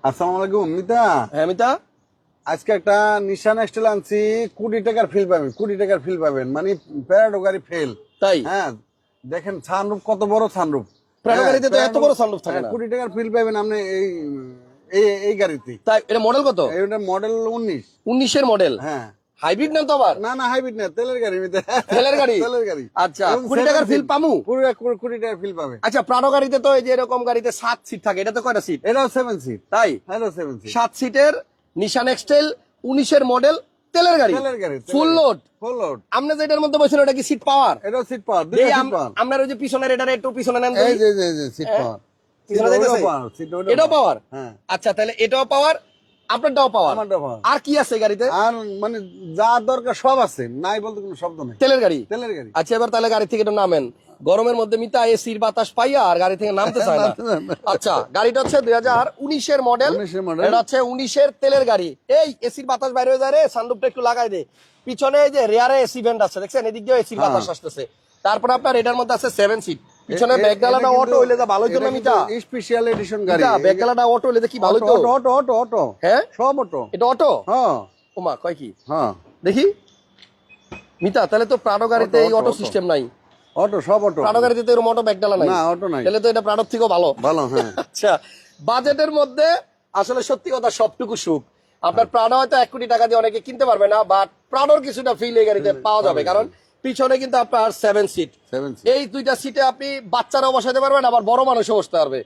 আসসালামু আলাইকুম মিতা। হ্যাঁ মিতা, আজকে একটা নিশান এক্সটেল আনছি, 20 টাকার ফিল পাবেন, 20 টাকার ফিল পাবেন, মানে প্যারাডো গাড়ি ফেল। তাই হ্যাঁ, দেখেন সানরুফ কত বড় সানরুফ। প্রাডো গাড়িতে তো এত বড় সানরুফ থাকে না। 20 টাকার ফিল পাবেন আপনি এই এই এই গাড়িতে। তাই এটা মডেল কত? এটা মডেল 19। 19-এর মডেল। হ্যাঁ, হাইব্রিড না তো আবার? না না হাইব্রিড না, তেলের গাড়ি মিতা। তেলের গাড়ি? তেলের গাড়ি। আচ্ছা, 20 টাকার ফিল পামু? পুরো 20 টাকার ফিল পাবে। আচ্ছা, প্রাডো গাড়িতে তো এই যে এরকম গাড়িতে 7 সিট থাকে, এটা তো কয়টা সিট? এটাও 7 সিট। তাই এটাও 7 সিট। 7 সিটের নিশান এক্সটেল 19-এর মডেল তেলের গাড়ি, তেলের গাড়ি, ফুল লোড। Full load. আপনি যেটার মধ্যে বলছেন ওটা কি সিট পাওয়ার? এটাও সিট পাওয়ার, দুটো সিট পাওয়ার। আপনার ওই যে পিছনের এটার একটু পিছনে নেন, এই যে সিট পাওয়ার। পিছনে দেখতেছে? এটাও পাওয়ার? হ্যাঁ। আচ্ছা, তাহলে এটাও পাওয়ার, আপনারটাও পাওয়ার। আমারটাও পাওয়ার। আর কি আছে গাড়িতে? আর মানে যা দরকার সব আছে, নাই বলতে কোনো শব্দ নেই। তেলের গাড়ি? তেলের গাড়ি। আচ্ছা, এবার তাহলে গাড়ি থেকে একটু নামেন। গরমের মধ্যে মিতা এসির বাতাস পাইয়া আর গাড়ি থেকে নামতে চায় না। আচ্ছা, গাড়িটা হচ্ছে 2019-এর মডেল। 19-এর মডেল। এটা হচ্ছে 19-এর তেলের গাড়ি। এই এসির বাতাস বাইরে হয়ে যায় রে, সানরুফটা একটু লাগাই দে। পিছনে এই যে রেয়ারে এসি ভেন্ট আছে, দেখছেন? এদিক দিয়ে এসির বাতাস আসতেছে। তারপর আপনার এটার মধ্যে আছে 7 সিট। পিছনে ব্যাকডালাটা অটো হইলে যা ভালোই তো না মিতা? স্পেশাল এডিশন গাড়ি। ব্যাকডালাটা অটো হইলে কি ভালোই তো? Auto auto auto auto. হ্যাঁ, সব অটো। এটা অটো? হ্যাঁ ওমা, কয় কি হ্যাঁ। দেখি মিতা, তাহলে তো প্রাডো গাড়িতে এই অটো, অটো অটো। সিস্টেম নাই। অটো সব অটো। প্রাডো গাড়িতে তো এরকম অটো ব্যাকডালা নাই। না, অটো নাই। তাহলে তো এটা প্রাডোর থেকেও ভালো। ভালো, হ্যাঁ। আচ্ছা, বাজেটের মধ্যে আসলে সত্যি কথা সবটুকু সুখ। আপনার প্রাডো হয়তো 1 কোটি টাকা দিয়ে অনেকে কিনতে পারবে না, বাট প্রাডোর কিছুটা ফিল এই গাড়িতে পাওয়া যাবে। কারণ পিছনে কিন্তু আপনার 7 সিট। 7 সিট। এই দুইটা সিটে আপনি বাচ্চারাও বসাতে পারবেন, আবার বড় মানুষও বসতে পারবে।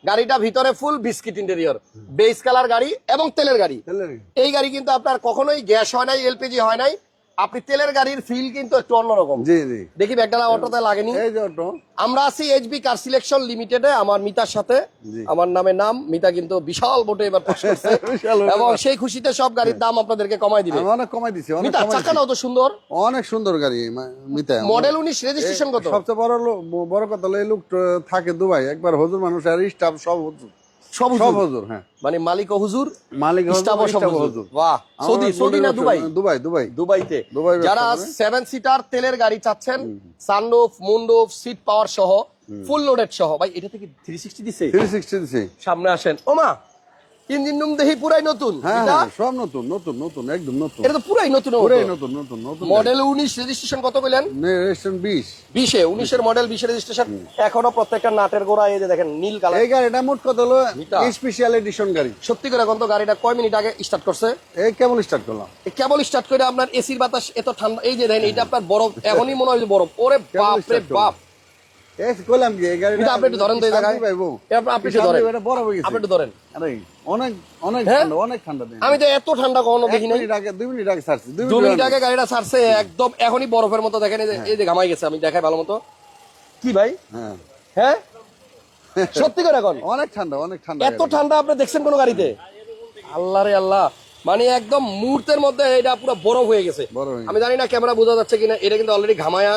গাড়িটা ভিতরে ফুল বিস্কিট ইন্টেরিয়র, বেস কালার গাড়ি এবং তেলের গাড়ি। তেলের গাড়ি। এই গাড়ি কিন্তু আপনার কখনোই গ্যাস হয় নাই, এলপিজি হয় নাই। আপনি তেলের গাড়ির ফিল কিন্তু একটু অন্যরকম। জি জি। দেখি ব্যাগডালা অটোতে লাগেনি। এই যে অটো। আমরা আছি এইচবি কার সিলেকশন লিমিটেডে, আমার মিতার সাথে। জি। আমার নামে নাম মিতা, কিন্তু বিশাল ভোটে এবার পাস করছে। বিশাল ভোটে। এবং সেই খুশিতে সব গাড়ির দাম আপনাদেরকে কমাই দিবে। আমি অনেক কমাই দিছি, অনেক মিতা, কমাই দিছি। চাকাটাও তো সুন্দর। অনেক সুন্দর গাড়ি মিতা। মডেল 19, রেজিস্ট্রেশন কত? সবচেয়ে বড় কথা হলো এই লোক থাকে দুবাই, একবার হুজুর মানুষ আর স্টাফ সব হুজুর। সব সব হুজুর? হুজুর, হ্যাঁ। মানে মালিক ও হুজুর, মালিক হুজুর, স্টাফ ও সব স্টাফ হুজুর। হুজুর। বাহ, সৌদি? সৌদি না দুবাই? Dubai Dubai. দুবাইতে। দুবাই ব্যবসা যারা করে। 7 সিটার তেলের গাড়ি চাচ্ছেন, সানরুফ, মুনরুফ, সিট পাওয়ার সহ, ফুল লোডেড সহ। ভাই, এটা থেকে 360 দিছে? 360 দিছি। সামনে আসেন। ওমা, ইঞ্জিন রুম দেখি পুরাই নতুন। হ্যাঁ এটা? হ্যাঁ, সব নতুন নতুন নতুন, একদম নতুন। এটা তো পুরাই নতুন। পুরাই নতুন নতুন নতুন। মডেল 19, রেজিস্ট্রেশন কত বললেন? রেজিস্ট্রেশন 20। 20-এ, 19-এর মডেল, 20-এর রেজিস্ট্রেশন। এখনো প্রত্যেকটা নাটের গোড়া এই যে দেখেন নীল কালার। এই গাড়িটা মোট কত হলো? মিতা। স্পেশাল এডিশন গাড়ি। সত্যি করে এখন তো গাড়িটা কয় মিনিট আগে স্টার্ট করছে? এই কেবল স্টার্ট করলাম। এই কেবল স্টার্ট করে আপনার এসির বাতাস এত ঠান্ডা। এই যে দেখেন, এটা আপনার বরফ, এখনই মনে হয় যে বরফ। ওরে বাপ রে start করলাম। বাপ। এই কইলাম কি এই গাড়িটা এটা আপনি একটু ধরেন তো এই জায়গায়। আপনি একটু ধরেন। এটা বড় হয়ে গেছে। আপনি একটু ধরেন। আরে অনেক অনেক হ্যাঁ? ঠান্ডা, অনেক ঠান্ডা দিন। আমি তো এত ঠান্ডা কখনো দেখি নাই। 2 মিনিট আগে ছাড়ছি। 2 মিনিট আগে গাড়িটা ছাড়ছে, একদম এখনই বরফের মতো। দেখেন এই যে ঘামাই গেছে, আমি দেখাই ভালো মতো। কি ভাই? হ্যাঁ। হ্যাঁ, সত্যি করে এখন অনেক ঠান্ডা, অনেক ঠান্ডা। এত ঠান্ডা আপনি দেখছেন কোন গাড়িতে? আল্লাহ রে আল্লাহ, মানে একদম মুহূর্তের মধ্যে এটা পুরো বরফ হয়ে গেছে। বরফ হয়ে গেছে। আমি জানি না ক্যামেরা বোঝা যাচ্ছে কিনা, এটা কিন্তু অলরেডি ঘামায়া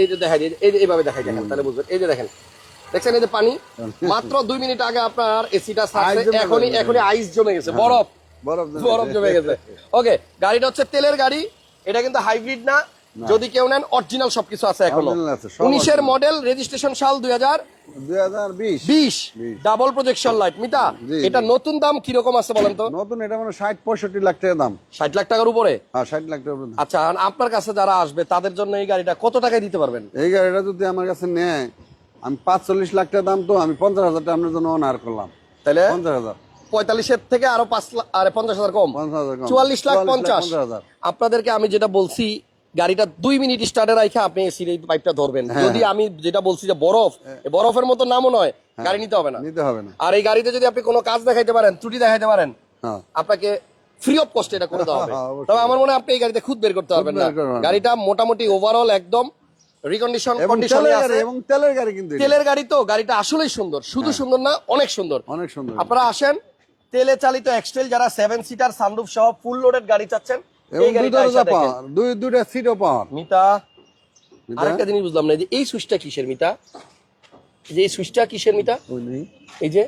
এই যে দেখাই, এই যে এইভাবে দেখাই, দেখেন তাহলে বুঝবেন। এই যে দেখেন, দেখছেন এই যে পানি, মাত্র 2 মিনিট আগে আপনার এসিটা ছাড়ছে, আইস জমে এখনই গেছে। এখনই আইস জমে গেছে, বরফ বরফ জমে গেছে। ওকে, গাড়িটা হচ্ছে তেলের গাড়ি, এটা কিন্তু হাইব্রিড না। যদি কেউ নেন, অরিজিনাল সবকিছু আছে এখনো। Original আছে, সব 19-এর মডেল, রেজিস্ট্রেশন সাল 2020। 2020, ডাবল প্রজেকশন লাইট। মিতা, জি, এটা নতুন দাম কিরকম আছে বলেন তো? নতুন এটা মানে 60-65 লাখ টাকা দাম। 60 লাখ টাকার উপরে? হ্যাঁ, 60 লাখ টাকা দাম। আচ্ছা, আর আপনার কাছে যারা আসবে তাদের জন্য এই গাড়িটা কত টাকায় দিতে পারবেন? এই গাড়িটা যদি আমার কাছে নেয়, আমি 45 লাখ টাকা দাম, তো আমি 50,000 টাকা আপনার জন্য অনার করলাম। তাহলে 50,000। 45-এর থেকে আরো 5 লাখ, আরে 50,000 কম, 50,000 কম। 44 লাখ 50। 50,000। আপনাদেরকে আমি যেটা বলছি, গাড়িটা 2 মিনিট স্টার্টে রাখা আপনি এসির এই পাইপটা ধরবেন। যদি আমি যেটা বলছি যে বরফ, এই বরফের মতো নামও নয়, গাড়ি নিতে হবে না। নিতে হবে না। আর এই গাড়িতে যদি আপনি কোনো কাজ দেখাইতে পারেন, ত্রুটি দেখাইতে পারেন, হ্যাঁ। আপনাকে ফ্রি অফ কস্ট এটা করে দেওয়া হবে। অবশ্যই। তবে আমার মনে হয় আপনি এই গাড়িতে খুদ বের করতে পারবেন না। বের করবেন না। গাড়িটা মোটামুটি ওভারঅল একদম রিকন্ডিশন এবং কন্ডিশনে তেলের আছে। গাড়ি, এবং তেলের গাড়ি কিন্তু এটা। তেলের গাড়ি তো, গাড়িটা আসলেই সুন্দর, শুধু সুন্দর না, অনেক সুন্দর। অনেক সুন্দর। আপনারা আসেন, তেলে চালিত এক্সটেল যারা 7 সিটার সানরুফ সহ ফুল লোডেড গাড়ি চাচ্ছেন, এবং এই গাড়িটা দুটো আইসা দেখেন। পাওয়ার, দুইটা সিটও পাওয়ার। মিতা, আরেকটা জিনিস বুঝলাম না, যে এই সুইচটা কিসের মিতা? যে এই সুইচটা কিসের মিতা? ওই নেই এই যে,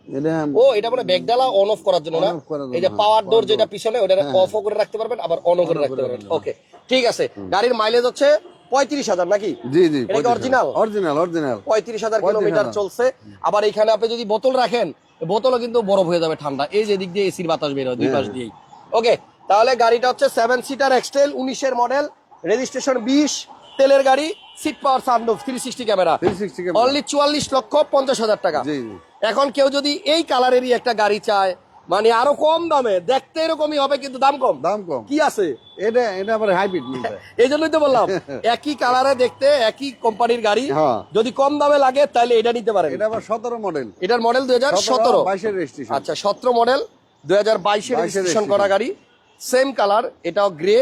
এটা ও এটা মানে ব্যাকডালা অন অফ করার জন্য না? On off করার জন্য, এই যে হ্যাঁ, পাওয়ার ডোর power যেটা door। পিছনে, ওটা হ্যাঁ। অফ করে রাখতে পারবেন, আবার অন করে রাখতে পারবেন। ওকে, ঠিক আছে। গাড়ির মাইলেজ হচ্ছে 35,000 নাকি? জি জি, এটা কি অরিজিনাল? Original original. 35,000 কিলোমিটার চলছে। আবার এখানে আপনি যদি বোতল রাখেন, বোতলও কিন্তু বরফ হয়ে যাবে ঠান্ডা। এই যে দিক দিয়ে এসির বাতাস বের হয় দুই পাশ দিয়েই। ওকে, তাহলে গাড়িটা হচ্ছে 7 সিটার এক্সটেল, 19 এর মডেল, রেজিস্ট্রেশন 20, তেলের গাড়ি, seat power, sunroof, 360 camera, 360 camera. Only 44,50,000 টাকা। জি জি। এখন কেউ যদি এই কালারেরই একটা গাড়ি চায়, মানে আরো কম দামে, দেখতে এরকমই হবে কিন্তু দাম কম, দাম কম। কি আছে? এটা এটা আবার হাইব্রিড মিলবে। এই জন্যই তো বললাম একই কালারে দেখতে, একই কোম্পানির গাড়ি, হ্যাঁ। যদি কম দামে লাগে তাহলে এটা নিতে পারেন। এটা আবার 17 মডেল। এটার মডেল 2017, 22 এর রেজিস্ট্রেশন। আচ্ছা 17 মডেল, 2022 এর রেজিস্ট্রেশন করা গাড়ি, সেম কালার, এটাও গ্রে।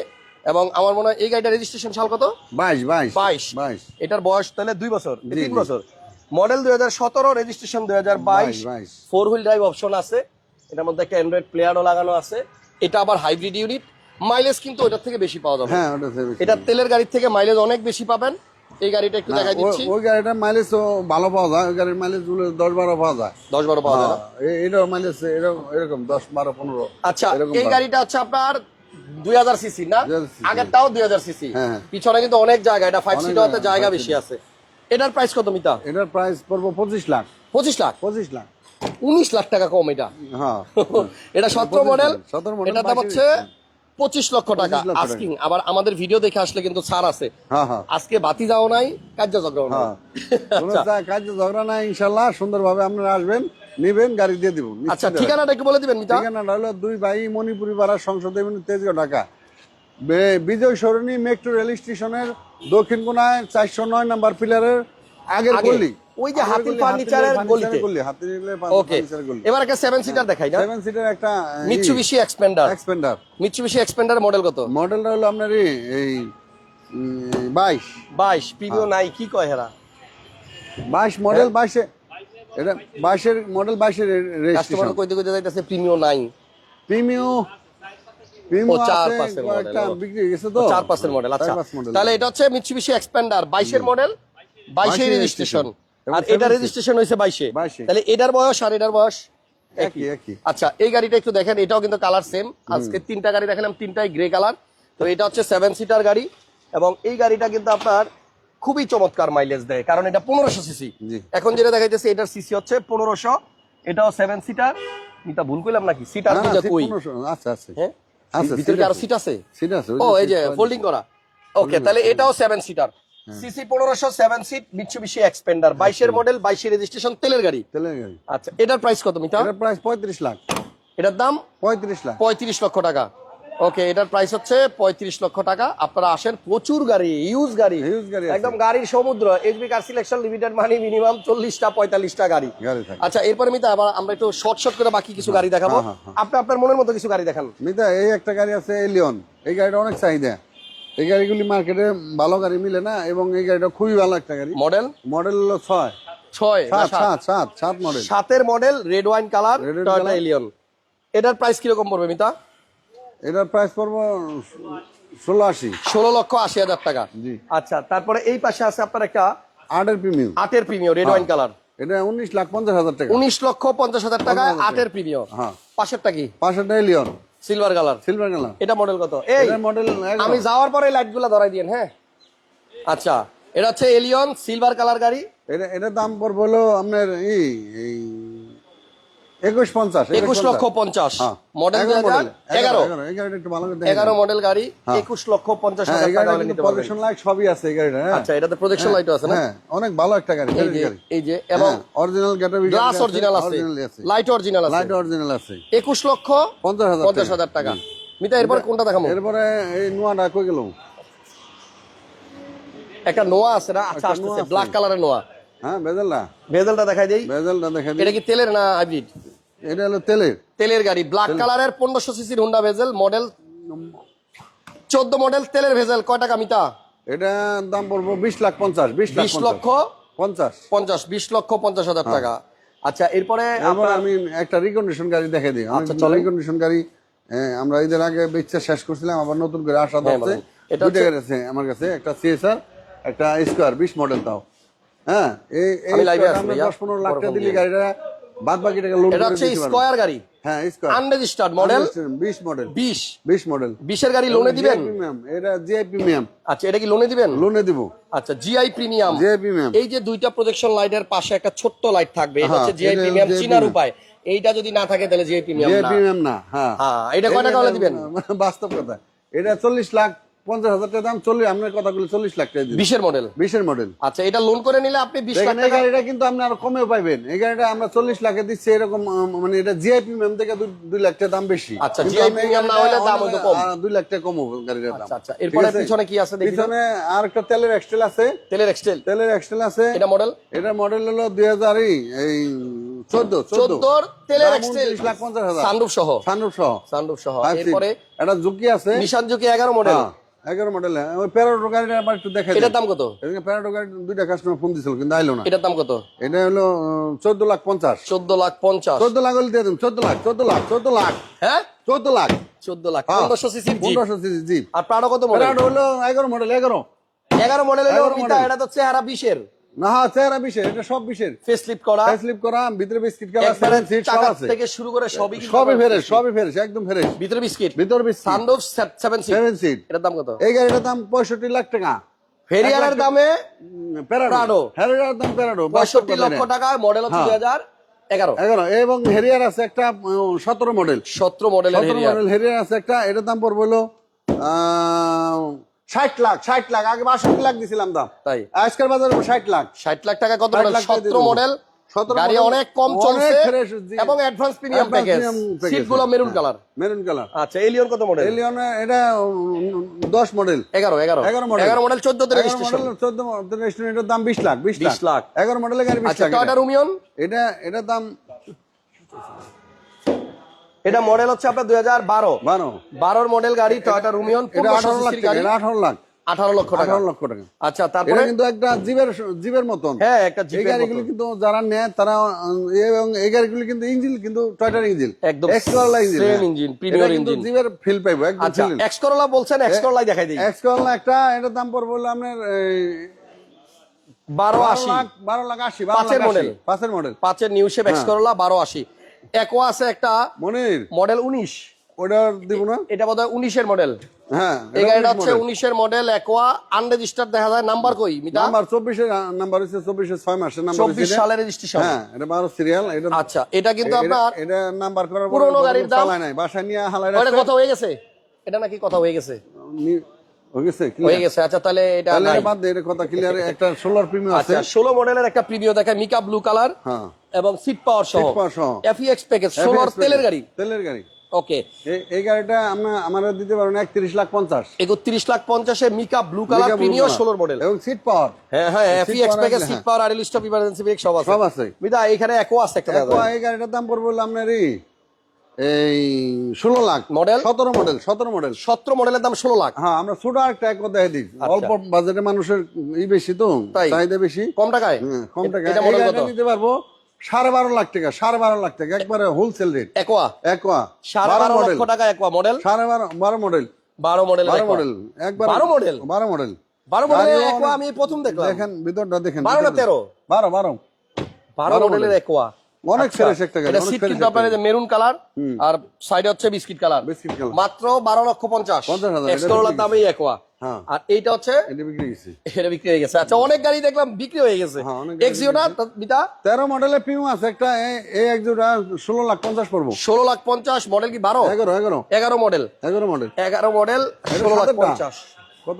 এবং আমার মনে হয় এই গাড়িটার রেজিস্ট্রেশন সাল কত? 22 22। এটার বয়স তাহলে 2 বছর, 3 বছর। Model 2017, registration 2022, 22। 4 wheel drive option আছে, এটার মধ্যে একটা অ্যান্ড্রয়েড প্লেয়ারও লাগানো আছে। এটা আবার হাইব্রিড ইউনিট, মাইলেজ কিন্তু ওটার থেকে বেশি পাওয়া যাবে। হ্যাঁ, ওটা থেকে বেশি। এটা তেলের গাড়ির থেকে মাইলেজ অনেক বেশি পাবেন। এই গাড়িটা একটু দেখাই দিচ্ছি। ওই গাড়িটার মাইলেজ তো ভালো পাওয়া যায়, ওই গাড়ির মাইলেজ 10-12 পাওয়া যায়। 10-12 পাওয়া যায় না? এটার মাইলেজ এরকম 10-12-15। আচ্ছা, এরকম এই গাড়িটা হচ্ছে আপনার 2000 সিসি না? 2000 cc আগেরটাও 2000 সিসি। হ্যাঁ। পিছনে কিন্তু অনেক জায়গা, এটা 5 অনেক সিটার হতে জায়গা, জায়গা 5 বেশি আছে। এটার প্রাইস কত মিতা? এটার প্রাইস পড়বো 25 লাখ। 25 লাখ? 25 লাখ। 19 লাখ টাকা কম এটা। হ্যাঁ। এটা 17 মডেল, 17 মডেল, এটার দাম হচ্ছে 25 লক্ষ টাকা 25 লক্ষ টাকা। আস্কিং। আবার আমাদের ভিডিও দেখে আসলে কিন্তু ছাড় আছে। হ্যাঁ হ্যাঁ আজকে বাতি যাও নাই, কার্য জগ্রাও নাই। হ্যাঁ। কোনো কাজ ঝগড়া নাই, ইনশাল্লাহ সুন্দরভাবে আপনারা আসবেন, নিবেন, গাড়ি দিয়ে দিব। আচ্ছা, ঠিকানাটা একটু বলে দিবেন মিতা। ঠিকানাটা হলো 2 ভাই মণিপুরি পাড়া, সংসদ এভিনিউ, তেজগাঁও, ঢাকা। বিজয় সরণি মেট্রো রেল স্টেশনের দক্ষিণ কোণায় 409 নাম্বার পিলারের আগের আগে, গলি। ওই যে হাতির ফার্নিচারের গলিতে। ওকে, এবার একটা 7 সিটার দেখাই না? 7 সিটার একটা Mitsubishi expander. Expander. Mitsubishi expander model কত? মডেলটা হলো আপনার এই 22 22 প্রিমিয়াম নাই, কি কয় হেরা? 22 মডেল, 22 এটা 22 এর মডেল, 22 এর রেজিস্ট্রেশন। কাস্টমার কইতে কইতে যাইতাছে প্রিমিয়াম নাই। প্রিমিয়াম ও 4-5 এর মডেল, একটা বিক্রি হয়ে গেছে তো। 4-5 এর মডেল। আচ্ছা, 4-5 মডেল। তাহলে এটা হচ্ছে মিৎসুবিশি এক্সপেন্ডার 22 এর মডেল, 22 এর রেজিস্ট্রেশন, আর এটা রেজিস্ট্রেশন হইছে 22 22 তাহলে এটার বয়স আর এটার বয়স একই একই। আচ্ছা, এই গাড়িটা একটু দেখেন, এটাও কিন্তু কালার সেম। আজকে 3টা গাড়ি দেখালাম, 3টাই গ্রে কালার। তো এটা হচ্ছে 7 সিটার গাড়ি, এবং এই গাড়িটা কিন্তু আপনার খুবই চমৎকার মাইলেজ দেয়, কারণ এটা 1500 সিসি। জি। এখন যেটা দেখাইতেছে এটার সিসি হচ্ছে 1500, এটাও 7 সিটার। মিতা ভুল কইলাম নাকি? সিটার না, দুইটা সিট কই? 1500 আছে আছে হ্যাঁ, আছে, ভিতরে কি আরো সিট আছে? সিট আছে। ও, এই যে ফোল্ডিং করা। ওকে, তাহলে এটাও 7 seater, CC 1500, 7 seat, Mitsubishi Xpander, 22 এর মডেল, 22 এর রেজিস্ট্রেশন, তেলের গাড়ি। তেলের গাড়ি। আচ্ছা, এটার প্রাইস কত মিতা? এটার প্রাইস 35 লাখ। এটার দাম 35 লাখ। 35 লক্ষ টাকা। ওকে, এটার প্রাইস হচ্ছে 35 লক্ষ টাকা। আপনারা আসেন, প্রচুর গাড়ি, ইউজ গাড়ি, হিউজ গাড়ি আছে। একদম গাড়ির সমুদ্র। এইচবি কার সিলেকশন লিমিটেড মানে মিনিমাম 40টা 45টা গাড়ি। গাড়ি থাকে। আচ্ছা, এরপরে মিতা আবার আমরা একটু শর্ট করে বাকি কিছু গাড়ি দেখাবো। হ্যাঁ, হ্যাঁ। আপনি আপনার মনের মতো কিছু গাড়ি দেখান। মিতা, এই একটা গাড়ি আছে এলিয়ন। এই গাড়িটা অনেক চাহিদা। এই গাড়িগুলি মার্কেটে ভালো গাড়ি মিলে না, এবং এই গাড়িটা খুবই ভালো একটা গাড়ি। মডেল মডেল হলো 6 7 মডেল। 7 এর model, red wine color, Red wine Toyota color। Allion. এটার প্রাইস কিরকম পড়বে মিতা? এটার প্রাইস পড়বো 1680। 16,80,000 টাকা। জি। আচ্ছা, তারপরে এই পাশে আছে আপনার একটা 8 এর premium. 8 premium, red wine colour, এটা 19,50,000 টাকা। 19,50,000 টাকা, 50,000 8 প্রিমিয়াম। হ্যাঁ। পাশেরটা কি? পাশেরটা Allion silver color. Silver color. এটা মডেল কত? এই এটার মডেল আমি যাওয়ার পরে লাইট গুলা ধরাই দিয়েন। হ্যাঁ, আচ্ছা, এটা হচ্ছে এলিয়ন সিলভার কালার গাড়ি। এটার দাম পড়বে হলো আপনার এই 21,50। 21,50,000 হ্যাঁ। মডেল 11 11 এই গাড়িটা একটু ভালো করে দেখেন। 11 মডেল গাড়ি, হ্যাঁ। 21,50,000 এই টাকা গাড়িটা হলে কিন্তু নিতে পারবেন। প্রজেকশন লাইট সবই আছে এই গাড়িটা। হ্যাঁ। আচ্ছা, এটাতে প্রজেকশন লাইটও আছে না? হ্যাঁ, অনেক ভালো একটা গাড়ি। এই যে এবং অরিজিনাল গ্যাটাবি গ্লাস অরিজিনাল আছে, লাইট অরিজিনাল আছে, লাইট অরিজিনাল আছে। 21,50,000 টাকা। মিতা, এরপর কোনটা দেখাবো? এরপরে এই নোয়াটা কই গেল? একটা নোয়া আছে না? আচ্ছা, একটা নোয়া আসতেছে, আছে। ব্ল্যাক কালারের নোয়া। হ্যাঁ, বেজেলটা ভেজেলটা দেখাই দেই। বেজেলটা দেখা এটা দিই। কি তেলের না হাইব্রিড? এটা হলো তেলের। তেলের গাড়ি, ব্ল্যাক কালারের 1500 সিসির হুন্ডা ভেজেল, মডেল 14 মডেল, তেলের ভেজেল। কয় টাকা মিতা? এটা দাম পড়বো 20,50,000। 20,50,000 20,50,000 টাকা। আচ্ছা, এরপরে এবার আমি একটা রিকন্ডিশন গাড়ি দেখে দিই। আচ্ছা, চলেন। রিকন্ডিশন গাড়ি আমরা ঈদের আগে বেচা শেষ করছিলাম, আবার নতুন করে আসা হ্যাঁ, যাচ্ছে। এটা দুইটা হচ্ছে- গাড়ি আছে আমার কাছে, একটা সিএসআর, একটা স্কোয়ার 20 মডেল। তাও হ্যাঁ, এই আমি live এ আছি আমরা ভাইয়া। 10-15 লাখ টাকা বড় ফোন দিলে দিয়ে। গাড়িটা বাদ বাকি টাকা লোন এটা হচ্ছে স্কয়ার গাড়ি, হ্যাঁ square unregistered model 20 model 20 model 20 এর গাড়ি লোনে দিবেন? প্রিমিয়াম, এটা জিআই প্রিমিয়াম। আচ্ছা, এটা কি লোনে দিবেন? লোনে দিব। আচ্ছা, জিআই প্রিমিয়াম। GI premium. এই যে দুইটা প্রজেকশন লাইটের পাশে একটা ছোট্ট লাইট থাকবে, এটা হ্যাঁ, হচ্ছে জিআই এটা প্রিমিয়াম GI চিনার premium। উপায়। এইটা যদি না থাকে তাহলে জিআই প্রিমিয়াম জিআই না। প্রিমিয়াম না, হ্যাঁ হ্যাঁ, এটা কয় টাকা হলে দিবেন? বাস্তব কথা, এটা 40,50,000 টাকা দাম। আপনার কথাগুলো 40 লাখ টাকা দিবেন। 20 এর মডেল। 20 এর মডেল। আচ্ছা, এটা লোন করে নিলে আপনি 20 লাখ দেখেন এই টাকা। গাড়িটা কিন্তু আপনি আরো কমেও পাইবেন। এই গাড়িটা আমরা 40 লাখে দিচ্ছি, এরকম মানে এটা জিআই প্রিমিয়াম থেকে 2 লাখ টাকা দাম বেশি। আচ্ছা, কিন্তু GI আপনি এই প্রিমিয়াম না গাড়িটা হলে দাম হয়তো কম। 2 লাখ টাকা কম হবে গাড়ির দাম। আচ্ছা, এরপরে পিছনে কি আছে দেখি। পিছনে আর একটা তেলের এক্সটেল আছে। তেলের এক্সটেল আছে। এটা মডেল? এটা মডেল হলো 2014 তেলের এক্সটেল 30,50,000 সানরুফ সহ। সানরুফ সহ। এরপরে এটা জুকি আছে, নিশান জুকি 11 মডেল। 11 মডেল। ওই প্যারাডো গাড়িটা আবার একটু দেখাই। এটার দাম কত? এদিকে প্যারাডো গাড়ি দুইটা কাস্টমার ফোন দিছিল কিন্তু আইলো না। এটার দাম কত? এটা হলো 14,50,000। 14,50,000। 14 লাখ হলে দিয়ে দিন। 14 লাখ। হ্যাঁ, 14 lakh. 14 lakh. 1500 CC jeep. 1500 CC jeep. আর প্রাডো কত মডেল? প্যারাডো হলো 11 মডেল। 11 মডেল হলো 11 মিতা, model। এটা তো চেহারা 20 এর। না, হ্যাঁ চেহারা 20 এর, এটা সব 20 এর। ফেসলিফট করা, ভিতরে বিস্কিট কালার, একবারে 7 সিট সব চাকা আছে। থেকে শুরু করে সবই সবই ফ্রেশ, একদম ফ্রেশ। ভিতরে বিস্কিট। ভিতরে বিস্কিট। Sunroof 7 seat. 7 সিট। এটার দাম কত? এই গাড়িটার দাম 65 লাখ টাকা। ভেরিয়ারের দামে প্যারাডো। হেরিয়ারের দাম প্যারাডো 65 লক্ষ টাকা। মডেল হচ্ছে 2011। 11 এবং হেরিয়ার আছে একটা 17 মডেল। 17 মডেলের 17 হেরিয়ার। মডেল হেরিয়ার আছে একটা, এটার দাম পড়বে হলো 60 লাখ। আগে 62 লাখ দিছিলাম দাম, তাই আজকের বাজারে 60 লাখ। 60 লাখ টাকা। কত 60 মডেল? লাখ টাকা দিয়ে 17 দেবো। মডেল। 17 গাড়ি মডেল, অনেক কম চলছে ফ্রেশ এবং অ্যাডভান্স প্রিমিয়াম প্যাকেজ। সিটগুলো মেরুন কালার। আচ্ছা, এলিয়ন কত মডেল? এলিয়ন এটা 10 মডেল। 11 মডেল 14 তে রেজিস্ট্রেশন। 14 রেজিস্ট্রেশন। এটার দাম 20 লাখ। 20 লাখ। 11 মডেলের গাড়ি 20 আচ্ছা, লাখ। টয়োটা রুমিয়ন এটার দাম এটা মডেল হচ্ছে আপনার 2012। 12 মডেল গাড়ি টয়োটা রুমিয়ন। এটা 18 লাখ টাকা। এটা 18 লাখ। 18 লক্ষ টাকা। 18 লক্ষ টাকা। আচ্ছা, এটা তারপরে কিন্তু একটা জিপের মতন। হ্যাঁ, একটা এই জিপের গাড়িগুলো মতো। কিন্তু যারা নেয় তারা, এবং এই গাড়িগুলো কিন্তু ইঞ্জিন কিন্তু টয়োটার ইঞ্জিন, একদম X Corolla engine, same engine, premier engine. জিপের ফিল পাইবো একদম। আচ্ছা, এক্সকরোলা বলছেন, এক্সকরোলাই দেখাই দেই। এক্সকরোলা একটা, এটার দাম পড়বে হলো আপনার 1280। 12 লাখ 80। 5 এর মডেল। 5 এর নিউ শেপ এক্সকরোলা 1280। একোয়া আছে একটা মনির, মডেল 19। ওটা দিব না? এটা বোধহয় 19 এর মডেল। হ্যাঁ, এই গাড়িটা হচ্ছে 19 এর মডেল একোয়া, আনরেজিস্টার্ড দেখা যায়। নাম্বার কই মিতা? নাম্বার 24 এর নাম্বার হচ্ছে 24 এর 6 মাসের নাম্বার 24 সালের রেজিস্ট্রেশন। হ্যাঁ, এটা 12 সিরিয়াল। এটা আচ্ছা, এটা কিন্তু আপনার এটা নাম্বার করার পর পুরনো গাড়ির দাম চালায় নাই, বাসায় নিয়ে হালাই ওটা রাখছে। কথা হয়ে গেছে। এটা নাকি কথা হয়ে গেছে? হয়ে গেছে কি? হয়ে গেছে। আচ্ছা, তাহলে এটা নাই। বাদ দে, এটা কথা ক্লিয়ার। একটা সোলার প্রিমিয়াম আছে। আচ্ছা, 16 মডেলের একটা প্রিমিও দেখায়, মিকা ব্লু কালার। হ্যাঁ, এবং সিট পাওয়ার সহ। FEX প্যাকেজ 16 তেলের গাড়ি। ওকে, এই গাড়িটা আমরা দিতে পারবো 31,50,000। 31,50,000 এ mica blue colour premium 16 model এবং সিট পাওয়ার। হ্যাঁ, FEX package, seat power, idle stop, emergency brake সব আছে। মিতা, এখানে একো আছে একটা দাদা। এই গাড়িটার দাম পড়বে হলো আপনার এই 16 লাখ। Model 17 model. 17 মডেলের দাম 16 লাখ। হ্যাঁ, আমরা ছোট একটা দেখাই দিই। অল্প বাজেটে মানুষের বেশি তো, চাহিদা বেশি, কম টাকায়। কম টাকা। এটা মডেল কত? নিতে পারবো 12.5 লাখ টাকা। 12.5 লাখ টাকা একবারে হোলসেল রেট। একোয়া 12.5 লক্ষ টাকা। Aqua model 12 model. 12 মডেল একবার 12 মডেল। 12 মডেল। 12 মডেলের একোয়া আমি প্রথম দেখলাম। দেখেন ভিতরটা দেখেন। 12 না 13? 12 মডেলের একোয়া অনেক ফ্রেশ একটা গাড়ি। এটা সিট কিন্তু আপনার যে মেরুন কালার আর সাইডে হচ্ছে বিস্কিট কালার। মাত্র 12,50,000 এক্সকরোলার দামেই একোয়া। আর এইটা হচ্ছে এটা বিক্রি হয়ে গেছে। আচ্ছা, অনেক গাড়ি দেখলাম বিক্রি হয়ে গেছে। এক্সিওটা বিটা 13 মডেলের প্রিমিয়াম আছে একটা, এই একজোড়া 16,50,000 পড়বো। 16,50,000 মডেল কি 12? 11 মডেল। 11 মডেল 16,50,000 কত?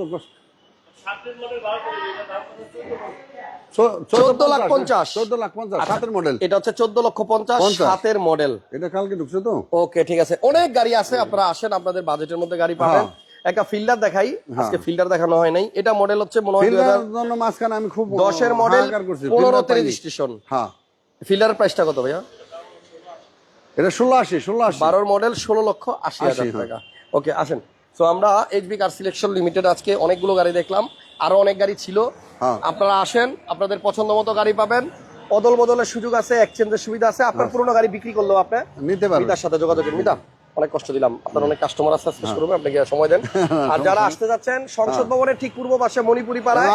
14,50,000 7 মডেল। এটা হচ্ছে 14,50,000 7 মডেল। এটা কালকে ঢুকছে তো। ওকে, ঠিক আছে। অনেক গাড়ি আছে, আপনারা আসেন, আপনাদের বাজেটের মধ্যে গাড়ি পাবেন। একটা ফিল্ডার দেখাই, আজকে ফিল্ডার দেখানো হয় নাই। এটা মডেল হচ্ছে মনে হয় 2010 আমি খুব 10 এর মডেল, 15 তে রেজিস্ট্রেশন। হ্যাঁ, ফিল্ডারের প্রাইসটা কত ভাইয়া? এটা 1680। 12 মডেল 16,80,000 টাকা। ওকে, আসেন। সো আমরা এইচবি কার সিলেকশন লিমিটেড আজকে অনেকগুলো গাড়ি দেখলাম, আরো অনেক গাড়ি ছিল। আপনারা আসেন, আপনাদের পছন্দ মতো গাড়ি পাবেন। অদল বদলের সুযোগ আছে, এক্সচেঞ্জের সুবিধা আছে। আপনার পুরনো গাড়ি বিক্রি করলেও আপনি নিতে পারবেন। মিতার সাথে যোগাযোগ করুন। মিতা, অনেক কষ্ট দিলাম, আপনার অনেক কাস্টমার আছে, শেষ করবে, আপনাকে সময় দেন। আর যারা আসতে যাচ্ছেন, সংসদ ভবনের ঠিক পূর্ব পাশে মণিপুরি পাড়ায়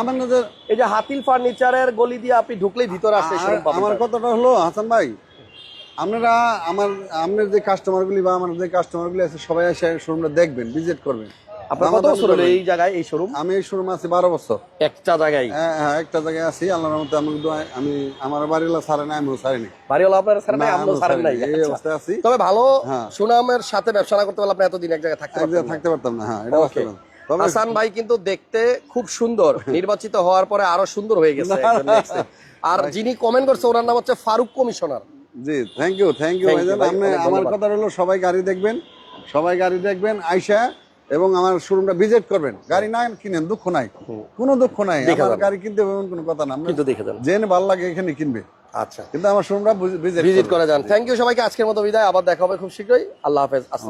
এই যে হাতিল ফার্নিচারের গলি দিয়ে আপনি ঢুকলেই ভিতরে আসতে। আমার কথাটা হলো হাসান ভাই, আপনারা আপনার যে কাস্টমারগুলি বা আমার যে কাস্টমারগুলি আছে সবাই এসে শোরুমটা দেখবেন, ভিজিট করবেন। আপনার কত দামাদামি বছর হলো করবেন। এই জায়গায় এই শোরুম? আমি এই শোরুম আছি 12 বছর। একটা জায়গায়? হ্যাঁ, একটা জায়গায় আছি, আল্লাহর রহমতে। আমি আমার বাড়িওয়ালা ছাড়ে না, আমিও ছাড়িনি। বাড়িওয়ালা আপনার ছাড়া নাই, না, আমরাও আমিও ছাড়েন নাই। ছাড়িনি। এই আচ্ছা। অবস্থায় আছি। তবে ভালো হ্যাঁ। সুনামের সাথে ব্যবসা না করতে পারলে আপনি এতদিন এক জায়গায় থাকতে এক পারতেন জায়গায় না। থাকতে পারতাম না। হ্যাঁ, এটা ওকে। বাস্তব। তবে হাসান ভাই কিন্তু দেখতে খুব সুন্দর, নির্বাচিত হওয়ার পরে আরো সুন্দর হয়ে গেছে একজন next এ। আর যিনি কমেন্ট করছে ওনার নাম হচ্ছে ফারুক কমিশনার। জি, থ্যাংক ইউ Thank you ভাইজান। ভাই, আপনি অনেক আমার ধন্যবাদ। কথা হলো সবাই গাড়ি দেখবেন আইসা, এবং আমার শোরুমটা ভিজিট করবেন। গাড়ি না কিনেন, দুঃখ নাই, কোনো দুঃখ নাই। দেখে আমার যাবেন। গাড়ি কিনতে হবে এমন কোনো কথা না। কিন্তু দেখে যান। জেনে ভালো লাগে এখানে কিনবে, আচ্ছা, কিন্তু আমার শোরুমটা ভিজিট ভিজিট করে যান। থ্যাংক ইউ সবাইকে, আজকের মতো বিদায়, আবার দেখা হবে খুব শীঘ্রই। আল্লাহ হাফেজ, আসসালাম।